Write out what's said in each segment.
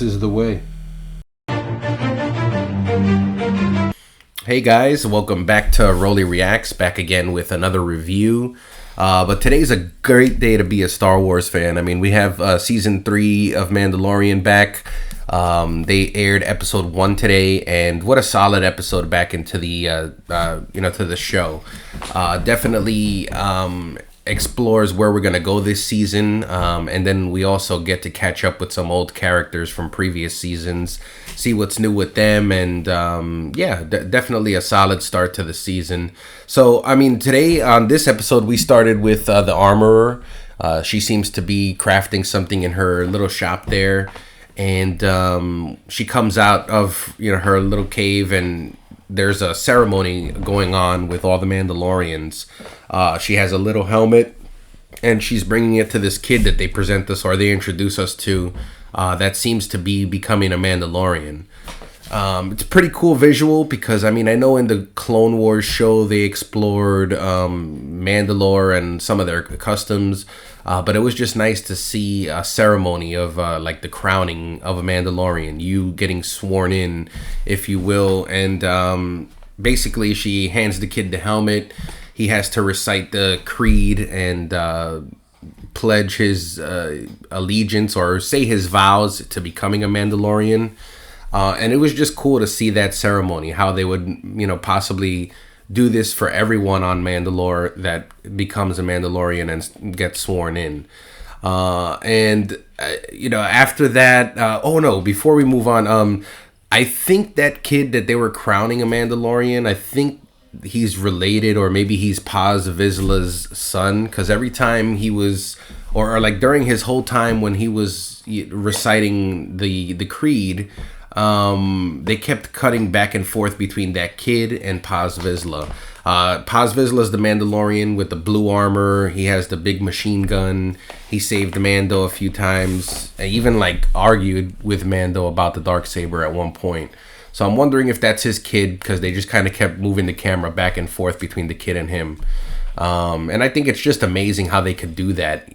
is the way. Hey guys, welcome back to Rolly Reacts, back again with another review. But today's a great day to be a Star Wars fan. I mean, we have season 3 of Mandalorian back. They aired episode 1 today, and what a solid episode back into the to the show. Definitely explores where we're gonna go this season, and then we also get to catch up with some old characters from previous seasons, see what's new with them, and definitely a solid start to the season. So I mean, today on this episode we started with the armorer. She seems to be crafting something in her little shop there, and she comes out of her little cave, and there's a ceremony going on with all the Mandalorians. She has a little helmet, and she's bringing it to this kid that they present us, or they introduce us to, that seems to be becoming a Mandalorian. It's a pretty cool visual because, I mean, I know in the Clone Wars show they explored Mandalore and some of their customs, but it was just nice to see a ceremony of like the crowning of a Mandalorian, you getting sworn in, if you will. And basically she hands the kid the helmet. He has to recite the creed and pledge his allegiance, or say his vows to becoming a Mandalorian. And it was just cool to see that ceremony, how they would, possibly do this for everyone on Mandalore that becomes a Mandalorian and gets sworn in. After that, before we move on, I think that kid that they were crowning a Mandalorian, I think he's related, or maybe he's Paz Vizsla's son, because every time he was, or like during his whole time when he was reciting the creed, they kept cutting back and forth between that kid and Paz Vizsla. Paz Vizsla is the Mandalorian with the blue armor. He has the big machine gun. He saved Mando a few times. I even argued with Mando about the Darksaber at one point. So I'm wondering if that's his kid, because they just kind of kept moving the camera back and forth between the kid and him. And I think it's just amazing how they could do that,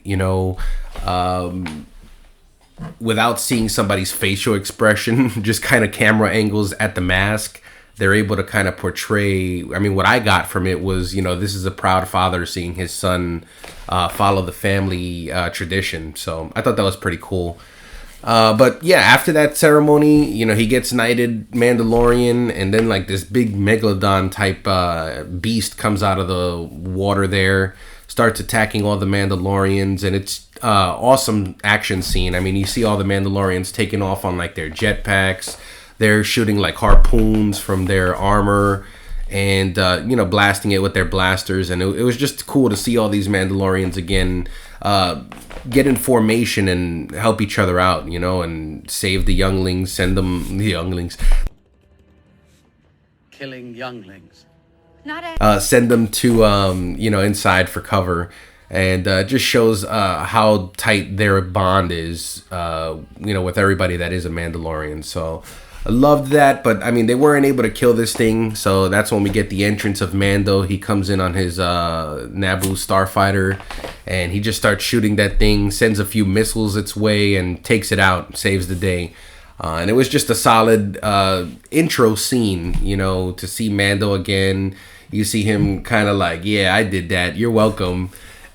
without seeing somebody's facial expression, just kind of camera angles at the mask. They're able to kind of portray, I mean, what I got from it was, this is a proud father seeing his son follow the family tradition. So I thought that was pretty cool. But yeah, after that ceremony, he gets knighted Mandalorian, and then this big megalodon type beast comes out of the water there, starts attacking all the Mandalorians, and it's awesome action scene. I mean, you see all the Mandalorians taking off on their jetpacks. They're shooting harpoons from their armor, and blasting it with their blasters. And it was just cool to see all these Mandalorians again get in formation and help each other out, and save the younglings, send them the younglings. Killing younglings. Send them to inside for cover, and just shows how tight their bond is, with everybody that is a Mandalorian. So I loved that. But I mean, they weren't able to kill this thing, so that's when we get the entrance of Mando. He comes in on his Naboo starfighter, and he just starts shooting that thing, sends a few missiles its way, and takes it out, saves the day. And it was just a solid intro scene, to see Mando again. You see him kind of yeah, I did that, you're welcome.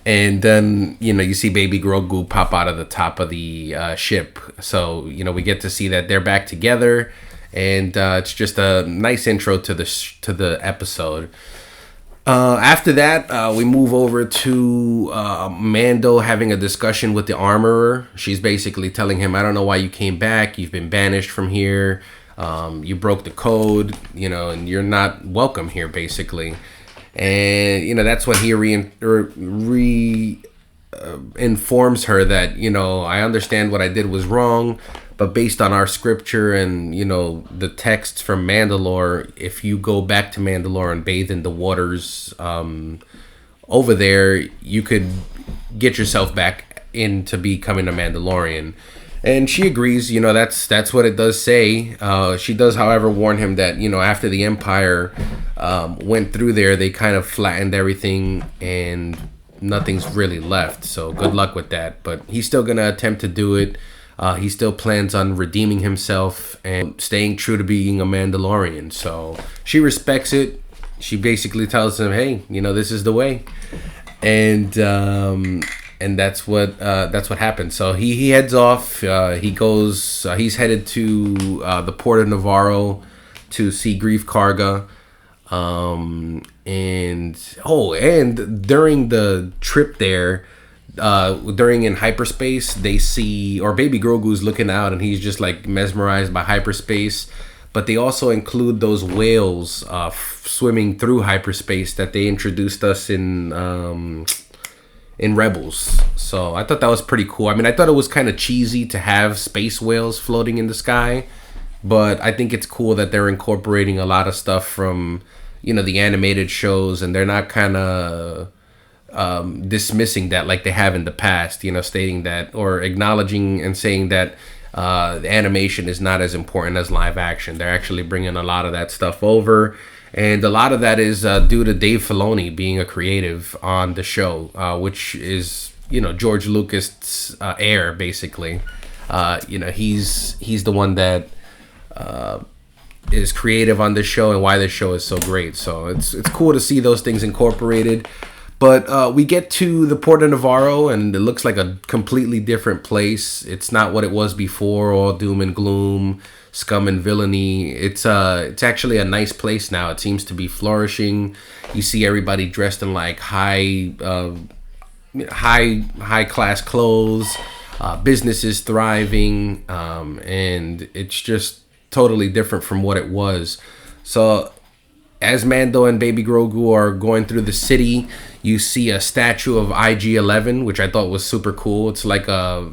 And then, you see Baby Grogu pop out of the top of the ship. So, we get to see that they're back together. And it's just a nice intro to the episode. After that, we move over to Mando having a discussion with the armorer. She's basically telling him, I don't know why you came back. You've been banished from here. You broke the code, and you're not welcome here, basically. And that's when he informs her that I understand what I did was wrong, but based on our scripture and the texts from Mandalore, if you go back to Mandalore and bathe in the waters over there, you could get yourself back into becoming a Mandalorian. And she agrees, that's what it does say. She does, however, warn him that, after the Empire went through there, they kind of flattened everything and nothing's really left. So good luck with that. But he's still going to attempt to do it. he still plans on redeeming himself and staying true to being a Mandalorian. So she respects it. She basically tells him, "Hey, this is the way," and that's what happens. So he heads off. He goes. He's headed to the port of Navarro to see Grief Karga. And during the trip there, in hyperspace, they see, or Baby Grogu's looking out and he's just like mesmerized by hyperspace. But they also include those whales swimming through hyperspace that they introduced us in Rebels. So I thought that was pretty cool. I mean, I thought it was kind of cheesy to have space whales floating in the sky, but I think it's cool that they're incorporating a lot of stuff from the animated shows, and they're not kind of dismissing that like they have in the past, stating that, or acknowledging and saying that the animation is not as important as live action. They're actually bringing a lot of that stuff over, and a lot of that is due to Dave Filoni being a creative on the show, which is George Lucas' heir, basically. He's the one that is creative on this show and why this show is so great. So it's cool to see those things incorporated. But we get to the Port of Navarro, and it looks like a completely different place. It's not what it was before, all doom and gloom, scum and villainy. It's actually a nice place now. It seems to be flourishing. You see everybody dressed in like high class clothes. Businesses thriving, and it's just totally different from what it was. So as Mando and Baby Grogu are going through the city, you see a statue of IG-11, which I thought was super cool. It's like what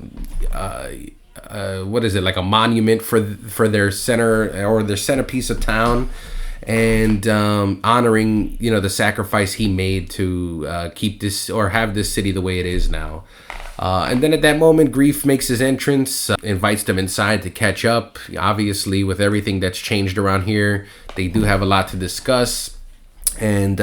is it, like a monument for their center, or their centerpiece of town, and honoring the sacrifice he made to keep this, or have this city the way it is now. And then at that moment, Grief makes his entrance, invites them inside to catch up. Obviously, with everything that's changed around here, they do have a lot to discuss. And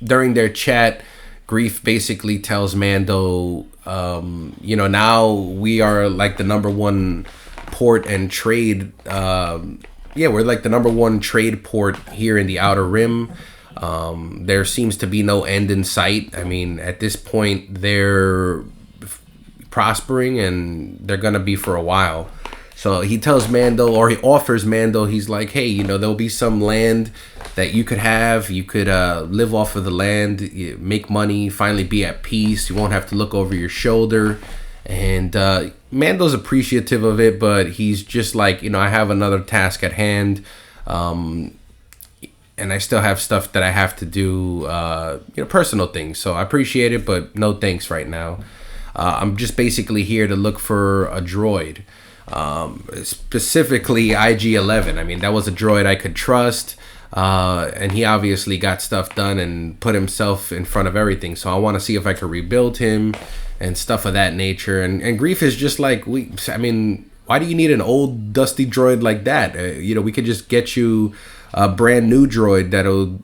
during their chat, Grief basically tells Mando, now we are like the number one port and trade. We're like the number one trade port here in the Outer Rim. There seems to be no end in sight. I mean, at this point, they're prospering, and they're gonna be for a while. So he tells Mando, or he offers Mando, he's like, hey, there'll be some land that you could have. You could live off of the land, make money, finally be at peace. You won't have to look over your shoulder. And Mando's appreciative of it, but he's just like, I have another task at hand, and I still have stuff that I have to do, personal things. So I appreciate it, but no thanks right now. I'm just basically here to look for a droid, specifically IG-11. I mean, that was a droid I could trust, and he obviously got stuff done and put himself in front of everything. So I want to see if I could rebuild him and stuff of that nature. And Grief is just like, why do you need an old dusty droid like that? We could just get you a brand new droid that'll,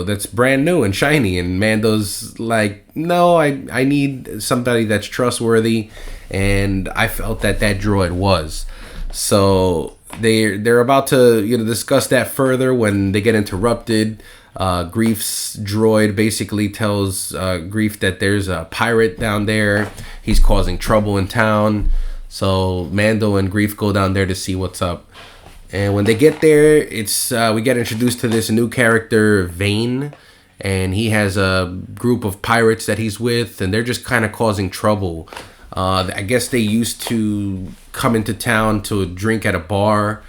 that's brand new and shiny. And Mando's like, no, I need somebody that's trustworthy, and I felt that droid was. So they're about to discuss that further when they get interrupted. Grief's droid basically tells Grief that there's a pirate down there. He's causing trouble in town. So Mando and Grief go down there to see what's up. And when they get there, it's we get introduced to this new character, Vane, and he has a group of pirates that he's with, and they're just kind of causing trouble. I guess they used to come into town to drink at a bar,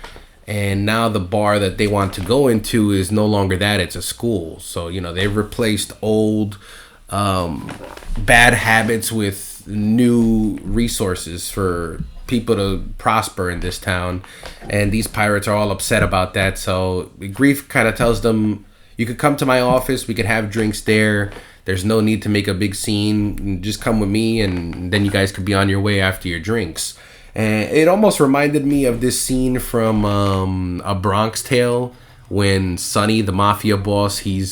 and now the bar that they want to go into is no longer that, it's a school. So, they've replaced old bad habits with new resources for people to prosper in this town, and these pirates are all upset about that. So Grief kind of tells them, you could come to my office, we could have drinks there, there's no need to make a big scene, just come with me, and then you guys could be on your way after your drinks. And it almost reminded me of this scene from A Bronx Tale, when Sonny, the mafia boss, he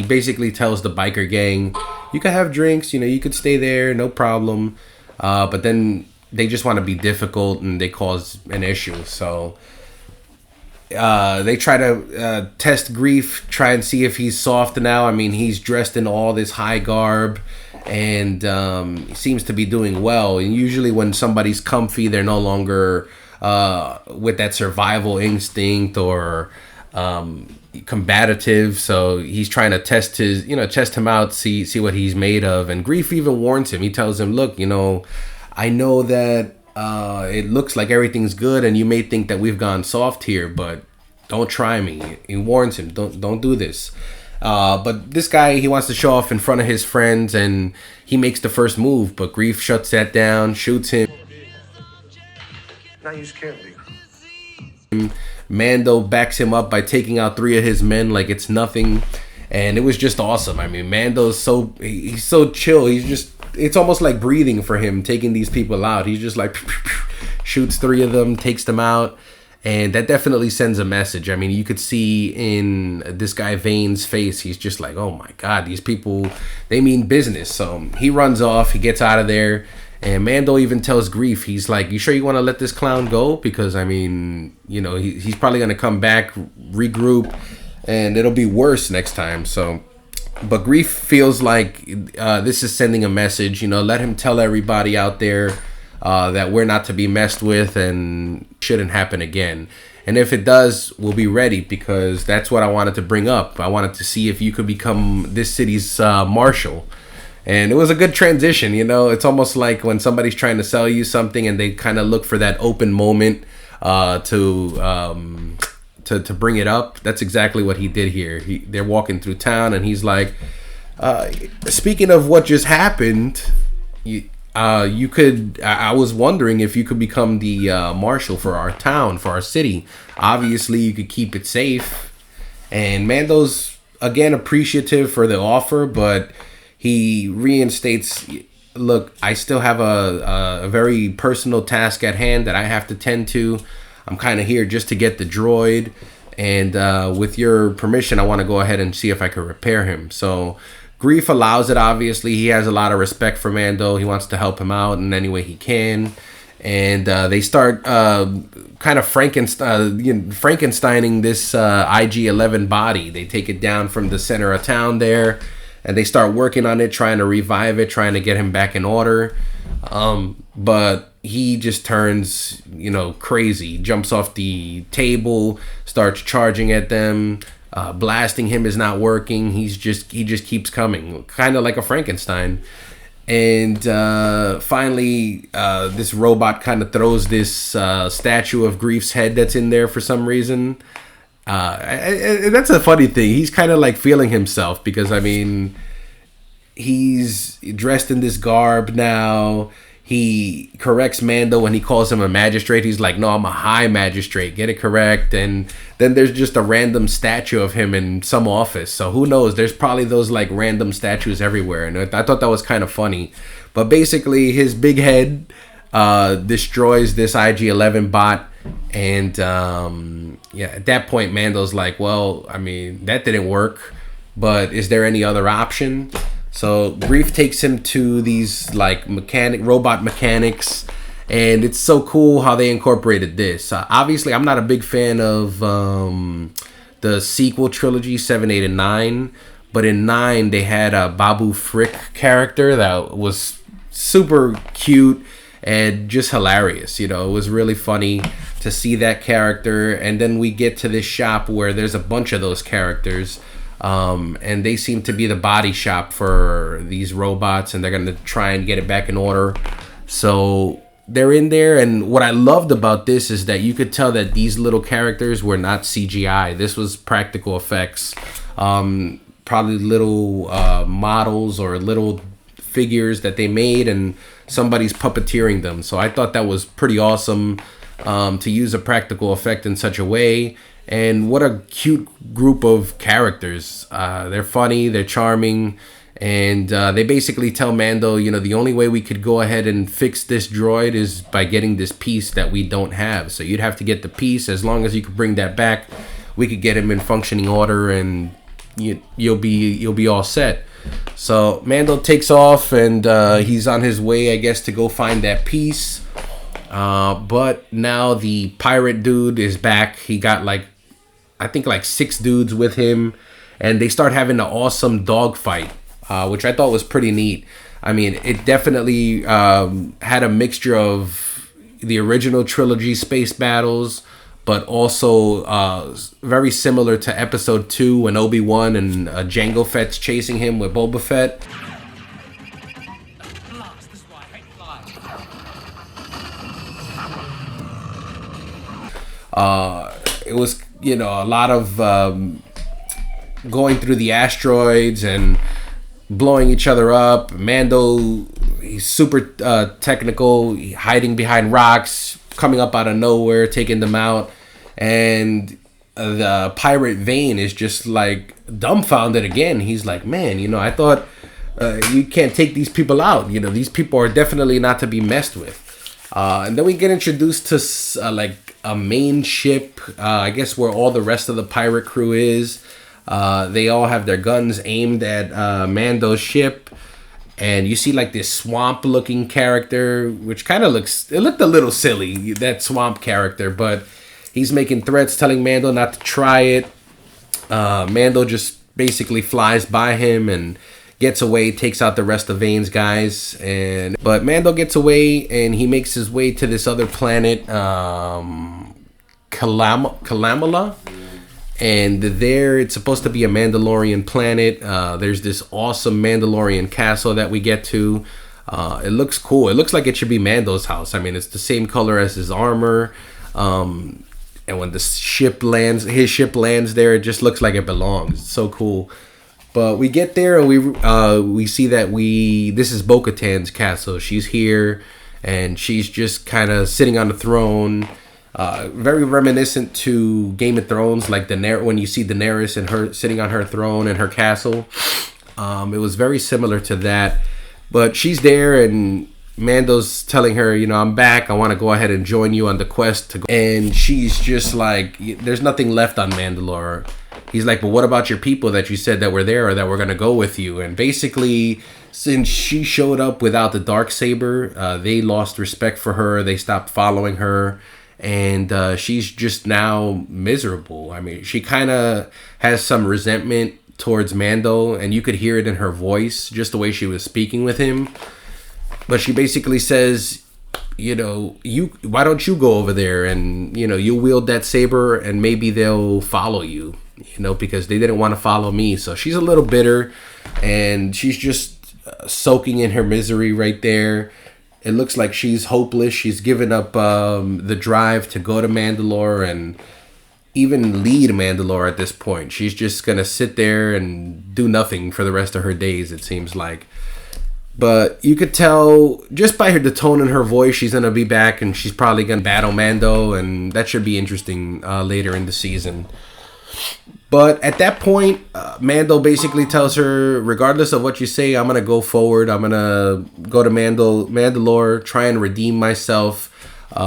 basically tells the biker gang, you could have drinks, you could stay there, no problem, but then they just want to be difficult and they cause an issue. So they try to test Grief, try and see if he's soft now. I mean, he's dressed in all this high garb, and he seems to be doing well. And usually when somebody's comfy, they're no longer with that survival instinct or combative. So he's trying to test him out, see what he's made of. And Grief even warns him. He tells him, look, I know that it looks like everything's good and you may think that we've gone soft here, but don't try me. He warns him, don't do this. But this guy, he wants to show off in front of his friends, and he makes the first move, but Grief shuts that down, shoots him. Now you scared me. Mando backs him up by taking out 3 of his men like it's nothing, and it was just awesome. I mean, Mando's he's so chill. It's almost like breathing for him, taking these people out. He's just like shoots 3 of them, takes them out, and that definitely sends a message. I mean, you could see in this guy Vane's face, he's just like, oh my god, these people, they mean business. So he runs off, he gets out of there, and Mando even tells Grief, he's like, you sure you want to let this clown go? Because, I mean, he's probably going to come back, regroup, and it'll be worse next time. So, but Grief feels like this is sending a message, let him tell everybody out there that we're not to be messed with and shouldn't happen again. And if it does, we'll be ready, because that's what I wanted to bring up. I wanted to see if you could become this city's marshal. And it was a good transition, It's almost like when somebody's trying to sell you something and they kind of look for that open moment to bring it up. That's exactly what he did here. They're walking through town, and he's like, speaking of what just happened, I was wondering if you could become the marshal for our town, for our city. Obviously, you could keep it safe. And Mando's, again, appreciative for the offer, but he reinstates, look, I still have a very personal task at hand that I have to tend to. I'm kind of here just to get the droid, and with your permission, I want to go ahead and see if I can repair him. So Grief allows it, obviously. He has a lot of respect for Mando. He wants to help him out in any way he can. And they start kind of Frankensteining this IG-11 body. They take it down from the center of town there, and they start working on it, trying to revive it, trying to get him back in order. But he just turns, crazy, jumps off the table, starts charging at them. Blasting him is not working. He just keeps coming, kind of like a Frankenstein. And finally, this robot kind of throws this statue of Grief's head that's in there for some reason. And that's a funny thing. He's kind of like feeling himself, because, I mean, he's dressed in this garb now. He corrects Mando when he calls him a magistrate. He's like, no, I'm a high magistrate. Get it correct. And then there's just a random statue of him in some office. So who knows? There's probably those like random statues everywhere. And I thought that was kind of funny. But basically, his big head destroys this IG-11 bot. And at that point, Mando's like, well, I mean, that didn't work. But is there any other option? So Grief takes him to these like robot mechanics, and it's so cool how they incorporated this. Obviously, I'm not a big fan of the sequel trilogy 7, 8, and 9, but in 9 they had a Babu Frick character that was super cute and just hilarious. It was really funny to see that character, and then we get to this shop where there's a bunch of those characters. And they seem to be the body shop for these robots, and they're going to try and get it back in order. So they're in there, and what I loved about this is that you could tell that these little characters were not CGI. This was practical effects. Probably little models or little figures that they made, and somebody's puppeteering them. So I thought that was pretty awesome to use a practical effect in such a way. And what a cute group of characters. They're funny, they're charming, and they basically tell Mando, the only way we could go ahead and fix this droid is by getting this piece that we don't have. So you'd have to get the piece. As long as you could bring that back, we could get him in functioning order, and you'll be all set. So Mando takes off, and he's on his way, I guess, to go find that piece. But now the pirate dude is back. He got like, I think like 6 dudes with him, and they start having an awesome dogfight, which I thought was pretty neat. I mean, it definitely had a mixture of the original trilogy space battles, but also very similar to Episode 2 when Obi-Wan and Jango Fett's chasing him with Boba Fett. It was, you know, a lot of going through the asteroids and blowing each other up. Mando, he's super technical, hiding behind rocks, coming up out of nowhere, taking them out. And the pirate Vane is just like dumbfounded again. He's like, man, you know, I thought you can't take these people out. You know, these people are definitely not to be messed with. And then we get introduced to like a main ship, I guess where all the rest of the pirate crew is. They all have their guns aimed at Mando's ship. And you see like this swamp looking character, which kind of looked a little silly, that swamp character. But he's making threats, telling Mando not to try it. Mando just basically flies by him and gets away, takes out the rest of Vane's guys. But Mando gets away and he makes his way to this other planet, Kalamala. And there, it's supposed to be a Mandalorian planet. There's this awesome Mandalorian castle that we get to. It looks cool. It looks like it should be Mando's house. I mean, it's the same color as his armor. And when his ship lands there, it just looks like it belongs. It's so cool. But we get there and we see that this is Bo-Katan's castle. She's here and she's just kind of sitting on the throne. Very reminiscent to Game of Thrones, like when you see Daenerys and her sitting on her throne in her castle. It was very similar to that. But she's there and Mando's telling her, you know, I'm back. I want to go ahead and join you on the quest to go. And she's just like, there's nothing left on Mandalore. He's like, but what about your people that you said that were there or that were going to go with you? And basically, since she showed up without the Darksaber, they lost respect for her. They stopped following her. And she's just now miserable. I mean, she kind of has some resentment towards Mando. And you could hear it in her voice, just the way she was speaking with him. But she basically says, you know, why don't you go over there and, you know, you wield that saber and maybe they'll follow you, you know, because they didn't want to follow me. So she's a little bitter and she's just soaking in her misery right there. It looks like she's hopeless. She's given up the drive to go to Mandalore and even lead Mandalore at this point. She's just going to sit there and do nothing for the rest of her days, it seems like. But you could tell just by the tone in her voice, she's going to be back and she's probably going to battle Mando. And that should be interesting later in the season. But at that point, Mando basically tells her, regardless of what you say, I'm going to go forward. I'm going to go to Mandalore, try and redeem myself. You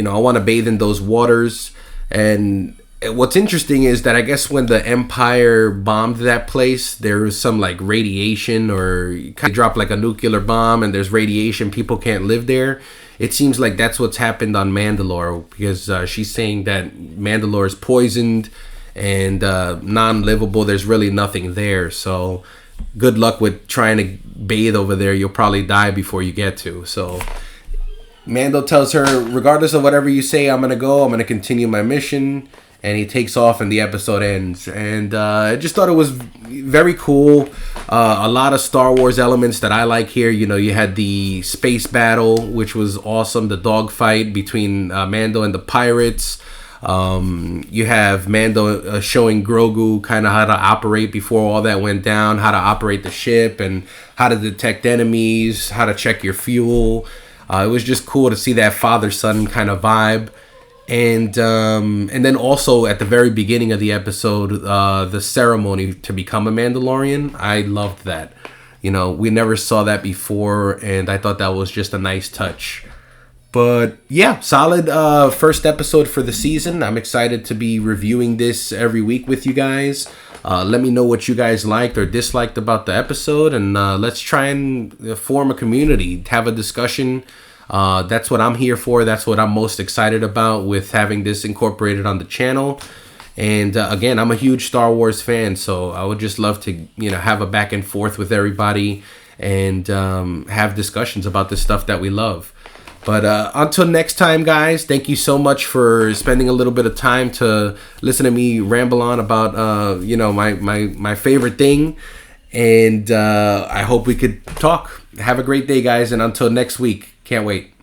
know, I want to bathe in those waters. And what's interesting is that I guess when the Empire bombed that place, there was some like radiation or kind of dropped like a nuclear bomb and there's radiation. People can't live there. It seems like that's what's happened on Mandalore because she's saying that Mandalore is poisoned and non-livable. There's really nothing there. So good luck with trying to bathe over there. You'll probably die before you get to. So Mando tells her, regardless of whatever you say, I'm going to go. I'm going to continue my mission. And he takes off and the episode ends. And I just thought it was very cool. A lot of Star Wars elements that I like here. You know, you had the space battle, which was awesome. The dogfight between Mando and the pirates. You have Mando showing Grogu kind of how to operate before all that went down. How to operate the ship and how to detect enemies. How to check your fuel. It was just cool to see that father-son kind of vibe. And then also at the very beginning of the episode, the ceremony to become a Mandalorian, I loved that. You know, we never saw that before, and I thought that was just a nice touch. But yeah, solid first episode for the season. I'm excited to be reviewing this every week with you guys. Let me know what you guys liked or disliked about the episode, and let's try and form a community, have a discussion. That's what I'm here for. That's what I'm most excited about with having this incorporated on the channel. And again, I'm a huge Star Wars fan, so I would just love to, have a back and forth with everybody and have discussions about the stuff that we love. But until next time, guys, thank you so much for spending a little bit of time to listen to me ramble on about, my favorite thing. And I hope we could talk. Have a great day, guys. And until next week, can't wait.